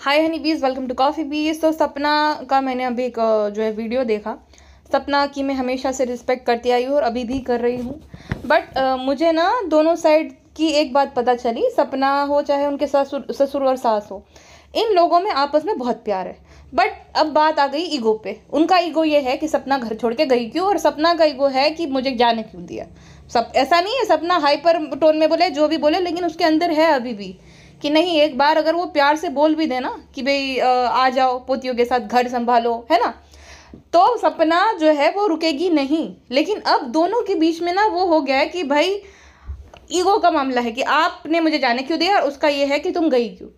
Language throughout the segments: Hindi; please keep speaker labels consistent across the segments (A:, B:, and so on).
A: हाय हनी बीज, वेलकम टू कॉफ़ी बीज। तो सपना का मैंने अभी एक जो है वीडियो देखा। सपना की मैं हमेशा से रिस्पेक्ट करती आई हूँ और अभी भी कर रही हूँ। बट मुझे ना दोनों साइड की एक बात पता चली। सपना हो चाहे उनके ससुर और सास हो, इन लोगों में आपस में बहुत प्यार है। बट अब बात आ गई ईगो पे। उनका ईगो ये है कि सपना घर छोड़ के गई क्यों, और सपना का ईगो है कि मुझे जाने क्यों दिया। सब ऐसा नहीं है सपना हाइपर टोन में बोले जो भी बोले, लेकिन उसके अंदर है अभी भी कि नहीं, एक बार अगर वो प्यार से बोल भी देना कि भाई आ जाओ पोतियों के साथ घर संभालो, है ना, तो सपना जो है वो रुकेगी नहीं। लेकिन अब दोनों के बीच में ना वो हो गया है कि भाई ईगो का मामला है कि आपने मुझे जाने क्यों दिया, और उसका ये है कि तुम गई क्यों।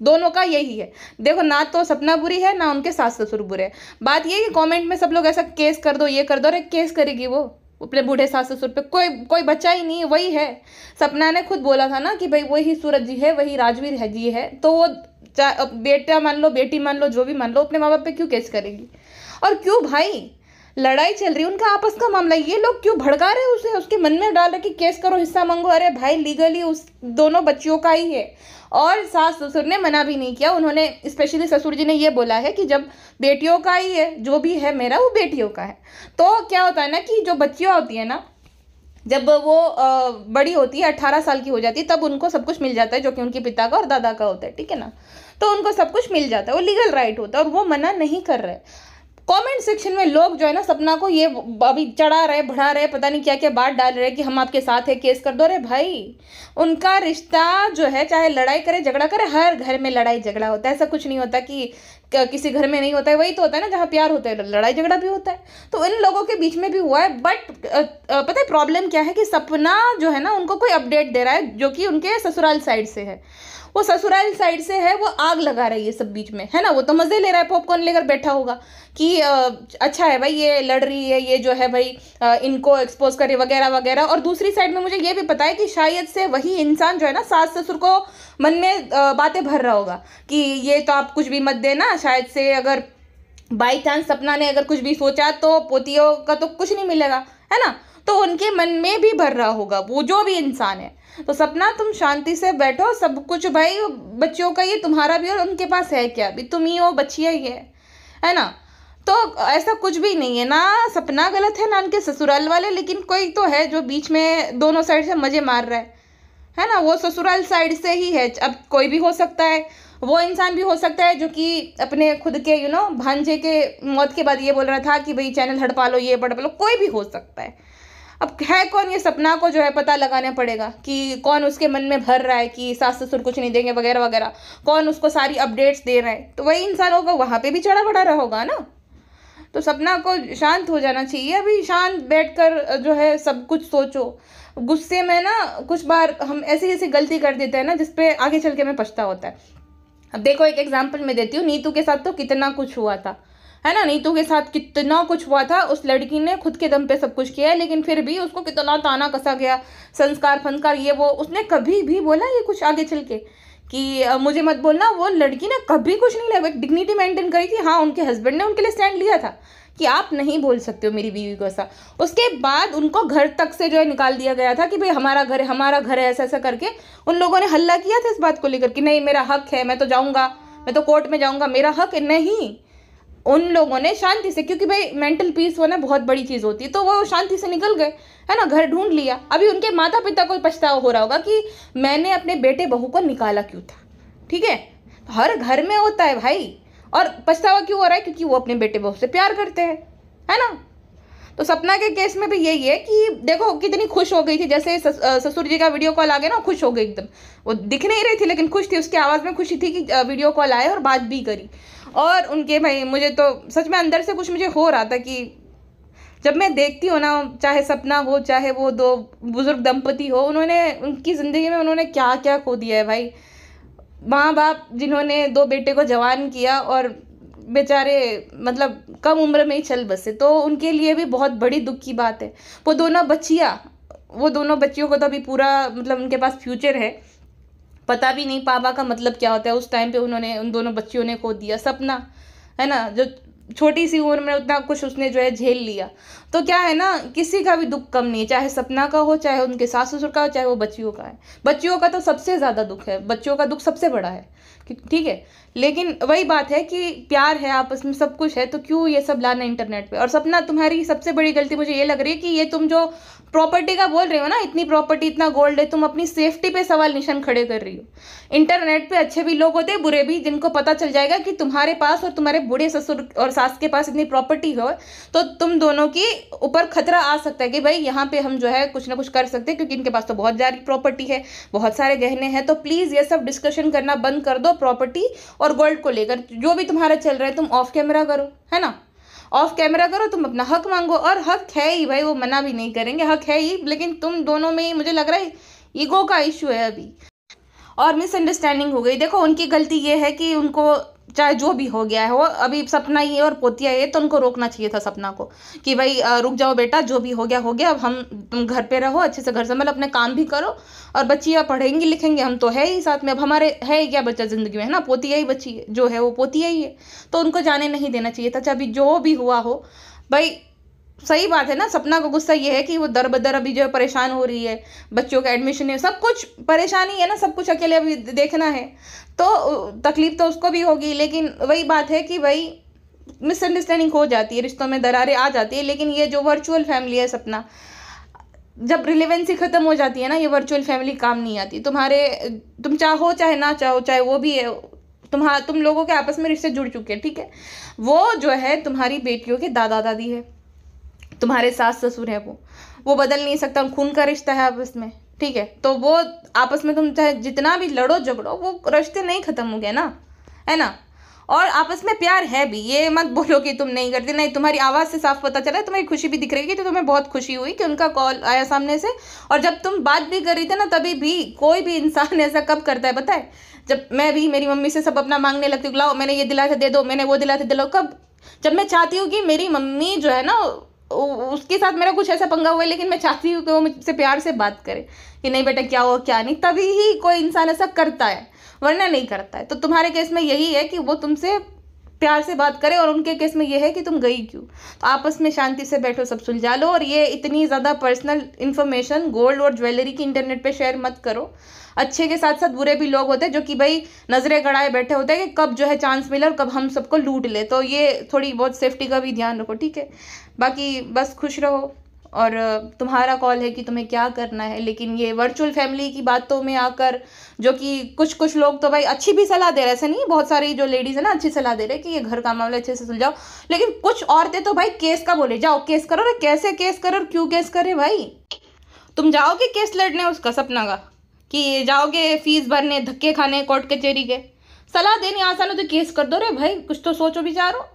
A: दोनों का यही है। देखो, ना तो सपना बुरी है ना उनके सास ससुर बुरे हैं। बात ये है कि कमेंट में सब लोग ऐसा केस कर दो, ये कर दो। अरे केस करेगी वो अपने बूढ़े सास ससुर पे? कोई कोई बच्चा ही नहीं है, वही है। सपना ने खुद बोला था ना कि भाई वही सूरज जी है, वही राजवीर है जी है, तो वो बेटा मान लो बेटी मान लो जो भी मान लो, अपने माँ बाप पे क्यों केस करेगी? और क्यों भाई, लड़ाई चल रही है उनका आपस का मामला, ये लोग क्यों भड़का रहे हैं उसे, उसके मन में डाल रहे कि केस करो, हिस्सा मांगो। अरे भाई, लीगली उस दोनों बच्चियों का ही है। और सास ससुर ने मना भी नहीं किया। उन्होंने स्पेशली ससुर जी ने ये बोला है कि जब बेटियों का ही है, जो भी है मेरा वो बेटियों का है। तो क्या होता है ना कि जो बच्चियाँ होती है ना, जब वो बड़ी होती है 18 साल की हो जाती है, तब उनको सब कुछ मिल जाता है जो कि उनके पिता का और दादा का होता है, ठीक है ना। तो उनको सब कुछ मिल जाता है, वो लीगल राइट होता है और वो मना नहीं कर रहे। कमेंट सेक्शन में लोग जो है ना सपना को ये अभी चढ़ा रहे, बढ़ा रहे, पता नहीं क्या क्या बात डाल रहे कि हम आपके साथ है, केस कर दो। अरे भाई, उनका रिश्ता जो है, चाहे लड़ाई करे झगड़ा करे, हर घर में लड़ाई झगड़ा होता है। ऐसा कुछ नहीं होता कि किसी घर में नहीं होता है। वही तो होता है ना, जहाँ प्यार होता है लड़ाई झगड़ा भी होता है। तो इन लोगों के बीच में भी हुआ है। बट पता है प्रॉब्लम क्या है कि सपना जो है ना उनको कोई अपडेट दे रहा है जो कि उनके ससुराल साइड से है। वो ससुराल साइड से है, वो आग लगा रही है सब बीच में, है ना। वो तो मजे ले रहा है, पॉपकॉर्न लेकर बैठा होगा कि अच्छा है भाई, ये लड़ रही है, ये जो है भाई इनको एक्सपोज करे वगैरह वगैरह। और दूसरी साइड में मुझे ये भी पता है कि शायद से वही इंसान जो है ना सास ससुर को मन में बातें भर रहा होगा कि ये तो आप कुछ भी मत देना, शायद से अगर बाई चांस सपना ने अगर कुछ भी सोचा तो पोतियों का तो कुछ नहीं मिलेगा, है ना। तो उनके मन में भी भर रहा होगा वो जो भी इंसान है। तो सपना, तुम शांति से बैठो, सब कुछ भाई बच्चियों का ये तुम्हारा भी, और उनके पास है क्या, अभी तुम ही हो, बच्चियाँ ही है ना। तो ऐसा कुछ भी नहीं है ना, सपना गलत है ना उनके ससुराल वाले, लेकिन कोई तो है जो बीच में दोनों साइड से मजे मार रहा है ना। वो ससुराल साइड से ही है। अब कोई भी हो सकता है, वो इंसान भी हो सकता है जो कि अपने खुद के भांजे के मौत के बाद ये बोल रहा था कि भाई चैनल हड़पा लो, ये बड़पा लो, कोई भी हो सकता है। अब है कौन, ये सपना को जो है पता लगाना पड़ेगा कि कौन उसके मन में भर रहा है कि सास ससुर कुछ नहीं देंगे वगैरह वगैरह, कौन उसको सारी अपडेट्स दे रहा है। तो वही इंसान होगा, वहाँ पे भी चढ़ा बढ़ा रहा होगा ना। तो सपना को शांत हो जाना चाहिए, अभी शांत बैठकर जो है सब कुछ सोचो। गुस्से में ना कुछ बार हम ऐसी ऐसी गलती कर देते हैं ना जिसपे आगे चल के हमें पछता होता है। अब देखो, एक एग्जाम्पल मैं देती हूँ। नीतू के साथ तो कितना कुछ हुआ था, है ना। नीतू के साथ कितना कुछ हुआ था। उस लड़की ने खुद के दम पे सब कुछ किया है, लेकिन फिर भी उसको कितना ताना कसा गया, संस्कार फंस्कार ये वो। उसने कभी भी बोला ये कुछ आगे चल के कि मुझे मत बोलना। वो लड़की ने कभी कुछ नहीं लिया, एक डिग्निटी मेंटेन करी थी। हाँ, उनके हस्बैंड ने उनके लिए स्टैंड लिया था कि आप नहीं बोल सकते हो मेरी बीवी को ऐसा। उसके बाद उनको घर तक से जो है निकाल दिया गया था कि भाई हमारा घर है, ऐसा ऐसा करके उन लोगों ने हल्ला किया था इस बात को लेकर कि नहीं मेरा हक है, मैं तो जाऊंगा, मैं तो कोर्ट में जाऊंगा, मेरा हक है। नहीं, उन लोगों ने शांति से, क्योंकि भाई मेंटल पीस होना बहुत बड़ी चीज़ होती है, तो वो शांति से निकल गए, है ना, घर ढूंढ लिया। अभी उनके माता पिता को पछतावा हो रहा होगा कि मैंने अपने बेटे बहू को निकाला क्यों था, ठीक है। हर घर में होता है भाई। और पछतावा क्यों हो रहा है? क्योंकि वो अपने बेटे बहू से प्यार करते हैं, है ना। तो सपना के केस में भी यही है कि देखो कितनी खुश हो गई थी, जैसे ससुर जी का वीडियो कॉल आ गया ना, खुश हो गई एकदम। वो दिख नहीं रही थी लेकिन खुश थी, उसकी आवाज़ में खुशी थी कि वीडियो कॉल आए और बात भी करी। और उनके भाई, मुझे तो सच में अंदर से कुछ मुझे हो रहा था कि जब मैं देखती हूँ ना, चाहे सपना हो चाहे वो दो बुजुर्ग दंपति हो, उन्होंने उनकी ज़िंदगी में उन्होंने क्या क्या खो दिया है भाई। माँ बाप जिन्होंने दो बेटे को जवान किया और बेचारे मतलब कम उम्र में ही चल बसे, तो उनके लिए भी बहुत बड़ी दुख की बात है। वो दोनों बच्चियों को तो अभी पूरा मतलब उनके पास फ्यूचर है, पता भी नहीं पापा का मतलब क्या होता है। उस टाइम पे उन्होंने उन दोनों बच्चियों ने खो दिया। सपना, है ना, जो छोटी सी उम्र में उतना कुछ उसने जो है झेल लिया। तो क्या है ना, किसी का भी दुख कम नहीं है, चाहे सपना का हो, चाहे उनके सास ससुर का हो, चाहे वो बच्चियों का है। बच्चियों का तो सबसे ज़्यादा दुख है, बच्चियों का दुख सबसे बड़ा है ठीक है, लेकिन वही बात है कि प्यार है आपस में, सब कुछ है, तो क्यों ये सब लाना इंटरनेट पे। और सपना, तुम्हारी सबसे बड़ी गलती मुझे ये लग रही है कि ये तुम जो प्रॉपर्टी का बोल रहे हो ना, इतनी प्रॉपर्टी, इतना गोल्ड है, तुम अपनी सेफ्टी पे सवाल निशान खड़े कर रही हो। इंटरनेट पे अच्छे भी लोग होते हैं, बुरे भी, जिनको पता चल जाएगा कि तुम्हारे पास और तुम्हारे बूढ़े ससुर और सास के पास इतनी प्रॉपर्टी हो, तो तुम दोनों की ऊपर खतरा आ सकता है कि भाई यहाँ पे हम जो है कुछ ना कुछ कर सकते हैं, क्योंकि इनके पास तो बहुत ज़्यादा प्रॉपर्टी है, बहुत सारे गहने हैं। तो प्लीज़ ये सब डिस्कशन करना बंद कर दो प्रॉपर्टी और गोल्ड को लेकर। जो भी तुम्हारा चल रहा है तुम ऑफ कैमरा करो, है ना, ऑफ कैमरा करो, तुम अपना हक मांगो। और हक है ही भाई, वो मना भी नहीं करेंगे, हक है ही, लेकिन तुम दोनों में ही मुझे लग रहा है ईगो का इशू है अभी, और मिसअंडरस्टैंडिंग हो गई। देखो उनकी गलती ये है कि उनको चाहे जो भी हो गया है, वो अभी सपना ही है और पोतिया है, तो उनको रोकना चाहिए था सपना को कि भाई रुक जाओ बेटा, जो भी हो गया, अब हम, तुम घर पे रहो, अच्छे से घर संभाल, अपने काम भी करो, और बच्चियाँ पढ़ेंगी लिखेंगे, हम तो है ही साथ में, अब हमारे है ही क्या बच्चा ज़िंदगी में, है ना, पोतिया ही बच्ची है, जो है वो पोतिया ही है, तो उनको जाने नहीं देना चाहिए था। चाहे अभी जो भी हुआ हो भाई, सही बात है ना। सपना को गुस्सा ये है कि वो दर बदर अभी जो है परेशान हो रही है, बच्चों का एडमिशन है, सब कुछ परेशानी है ना, सब कुछ अकेले अभी देखना है, तो तकलीफ तो उसको भी होगी। लेकिन वही बात है कि भाई मिसअंडरस्टैंडिंग हो जाती है, रिश्तों में दरारें आ जाती है। लेकिन ये जो वर्चुअल फैमिली है सपना, जब रिलेवेंसी खत्म हो जाती है ना, ये वर्चुअल फैमिली काम नहीं आती। तुम चाहो चाहे ना चाहो, चाहे वो भी है, तुम लोगों के आपस में रिश्ते जुड़ चुके हैं, ठीक है, वो जो है तुम्हारी बेटियों के दादा दादी है, तुम्हारे सास ससुर है, वो बदल नहीं सकता, खून का रिश्ता है आपस में, ठीक है, तो वो आपस में तुम चाहे जितना भी लड़ो झगड़ो, वो रिश्ते नहीं खत्म हो गए ना, है ना। और आपस में प्यार है भी, ये मत बोलो कि तुम नहीं करती, नहीं, तुम्हारी आवाज़ से साफ पता चला है, तुम्हारी खुशी भी दिख रही है, तो तुम्हें बहुत खुशी हुई कि उनका कॉल आया सामने से। और जब तुम बात भी कर रही थी ना, तभी भी कोई भी इंसान ऐसा कब करता है पता है, जब मैं भी मेरी मम्मी से सब अपना मांगने लगती हूँ, लाओ मैंने ये दिलाया था दे दो, मैंने वो दिलाया था दिलाओ, कब, जब मैं चाहती हूँ कि मेरी मम्मी जो है ना, उसके साथ मेरा कुछ ऐसा पंगा हुआ है, लेकिन मैं चाहती हूँ कि वो मुझसे प्यार से बात करे कि नहीं बेटा क्या हो क्या नहीं, तभी ही कोई इंसान ऐसा करता है, वरना नहीं करता है। तो तुम्हारे केस में यही है कि वो तुमसे प्यार से बात करे, और उनके केस में ये है कि तुम गई क्यों। तो आपस में शांति से बैठो, सब सुलझा लो, और ये इतनी ज़्यादा पर्सनल इन्फॉर्मेशन गोल्ड और ज्वेलरी की इंटरनेट पे शेयर मत करो। अच्छे के साथ साथ बुरे भी लोग होते हैं जो कि भाई नज़रें गड़ाए बैठे होते हैं कि कब जो है चांस मिले और कब हम सबको लूट ले, तो ये थोड़ी बहुत सेफ्टी का भी ध्यान रखो, ठीक है। बाकी बस खुश रहो, और तुम्हारा कॉल है कि तुम्हें क्या करना है। लेकिन ये वर्चुअल फैमिली की बातों में आकर, जो कि कुछ लोग तो भाई अच्छी भी सलाह दे रहे, ऐसा नहीं, बहुत सारी जो लेडीज़ है ना अच्छी सलाह दे रहे कि ये घर का मामला अच्छे से सुलझाओ, लेकिन कुछ औरतें तो भाई केस का बोले, जाओ केस करो। अरे कैसे केस करो और क्यों केस करे भाई, तुम जाओगे केस लड़ने उसका, सपना का, कि जाओगे फीस भरने, धक्के खाने कोर्ट कचहरी के, सलाह देनी आसान हो तो केस कर दो रे भाई, कुछ तो सोचो विचारो।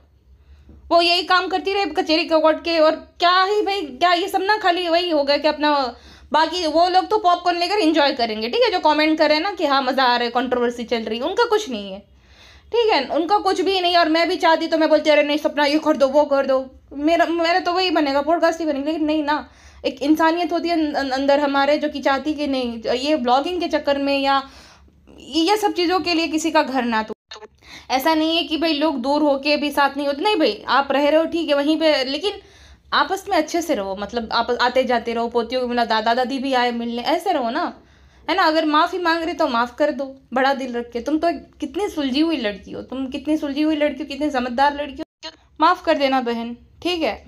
A: वो यही काम करती रहे कचहरी के कोर्ट के, और क्या ही भाई, क्या ये सब ना खाली वही हो गया कि अपना, बाकी वो लोग तो पॉपकॉर्न लेकर एंजॉय करेंगे, ठीक है, जो कमेंट कर रहे हैं ना कि हाँ मज़ा आ रहा है, कंट्रोवर्सी चल रही है, उनका कुछ नहीं है, ठीक है, उनका कुछ भी नहीं। और मैं भी चाहती तो मैं बोलती अरे नहीं सपना ये कर दो वो कर दो, मेरा तो वही बनेगा, पॉडकास्ट ही बनेगा, लेकिन नहीं ना, एक इंसानियत होती है अंदर हमारे, जो कि चाहती कि नहीं ये ब्लॉगिंग के चक्कर में या ये सब चीज़ों के लिए किसी का घर ना टूटे। ऐसा नहीं है कि भाई लोग दूर होके भी साथ नहीं होते, नहीं भाई, आप रह रहे हो ठीक है वहीं पे, लेकिन आपस में अच्छे से रहो, मतलब आप आते जाते रहो, पोतियों को मिला, दादा दादी भी आए मिलने, ऐसे रहो ना, है ना। अगर माफ़ी मांग रहे तो माफ़ कर दो, बड़ा दिल रख के। तुम तो कितनी सुलझी हुई लड़की हो, कितनी समझदार लड़की हो, माफ़ कर देना बहन, ठीक है।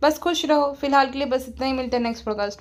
A: बस खुश रहो, फिलहाल के लिए बस इतना ही, मिलते हैं नेक्स्ट पॉडकास्ट में।